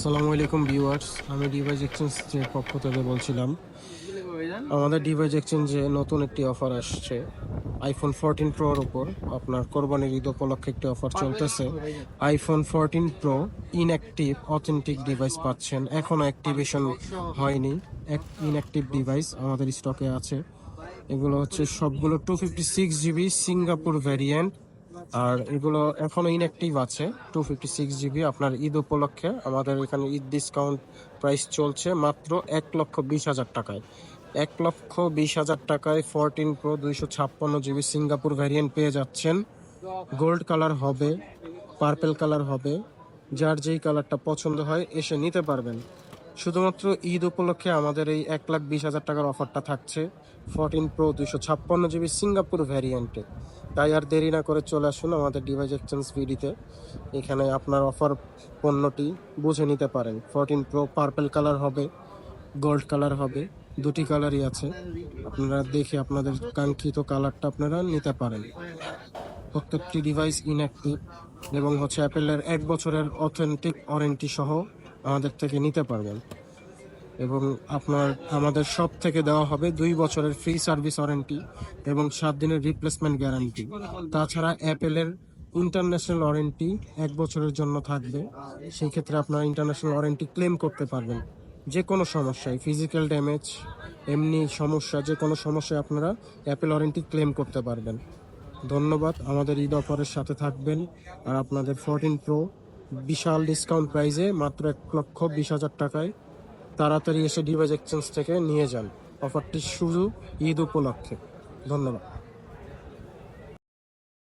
আসসালামু আলাইকুম ভিউয়ার্স, আমি ডিভাইস এক্সচেঞ্জের পক্ষ থেকে বলছিলাম। আমাদের ডিভাইস এক্সচেঞ্জে নতুন একটি অফার আসছে আইফোন 14 প্রোর উপর। আপনার কোরবানির ঈদ উপলক্ষে একটি অফার চলতেছে। IPhone 14 pro inactive authentic device পাচ্ছেন, এখনো অ্যাক্টিভেশন হয়নি। ইনঅ্যাক্টিভ ডিভাইস আমাদের স্টকে আছে। এগুলো হচ্ছে সবগুলো 256 জিবি সিঙ্গাপুর ভ্যারিয়েন্ট, আর এগুলো এখনো ইনঅ্যাক্টিভ আছে। 256 জিবি আপনার ঈদ উপলক্ষে আমাদের এখানে ঈদ ডিসকাউন্ট প্রাইস চলছে মাত্র 1,20,000 টাকায়। 1,20,000 টাকায় 14 প্রো 256 জিবি সিঙ্গাপুর ভ্যারিয়েন্ট পেয়ে যাচ্ছেন। গোল্ড কালার হবে, পার্পেল কালার হবে, যার যেই কালারটা পছন্দ হয় এসে নিতে পারবেন। শুধুমাত্র ঈদ উপলক্ষে আমাদের এই 1,20,000 টাকার অফারটা থাকছে 14 প্রো 256 জিবি সিঙ্গাপুর ভ্যারিয়েন্টে। তাই আর দেরি না করে চলে আসুন আমাদের ডিভাইস এক্সচেঞ্জ ভিডিতে। এখানে আপনার অফার পণ্যটি বুঝে নিতে পারেন। 14 প্রো পার্পেল কালার হবে, গোল্ড কালার হবে, দুটি কালারই আছে। আপনারা দেখে আপনাদের কাঙ্ক্ষিত কালারটা আপনারা নিতে পারেন। প্রত্যেকটি ডিভাইস ইনঅ্যাক্টিভ এবং হচ্ছে অ্যাপেলের 1 বছরের অথেন্টিক ওয়ারেন্টি সহ আমাদের থেকে নিতে পারবেন। এবং আমাদের শপ থেকে দেওয়া হবে 2 বছরের ফ্রি সার্ভিস ওয়ারেন্টি এবং 7 দিনের রিপ্লেসমেন্ট গ্যারান্টি। তাছাড়া অ্যাপেলের ইন্টারন্যাশনাল ওয়ারেন্টি 1 বছরের জন্য থাকবে। সেই ক্ষেত্রে আপনারা ইন্টারন্যাশনাল ওয়ারেন্টি ক্লেম করতে পারবেন। যে কোনো সমস্যায়, ফিজিক্যাল ড্যামেজ, এমনি সমস্যা, যে কোনো সমস্যায় আপনারা অ্যাপেল ওয়ারেন্টি ক্লেম করতে পারবেন। ধন্যবাদ, আমাদের ঈদ অফারের সাথে থাকবেন। আর আপনাদের 14 প্রো বিশাল ডিসকাউন্ট প্রাইজে মাত্র 1,20,000 টাকায় তাড়াতাড়ি এসে ডিভাইস এক্সচেঞ্জ থেকে নিয়ে যান। অফারটি শুধু ঈদ উপলক্ষে। ধন্যবাদ।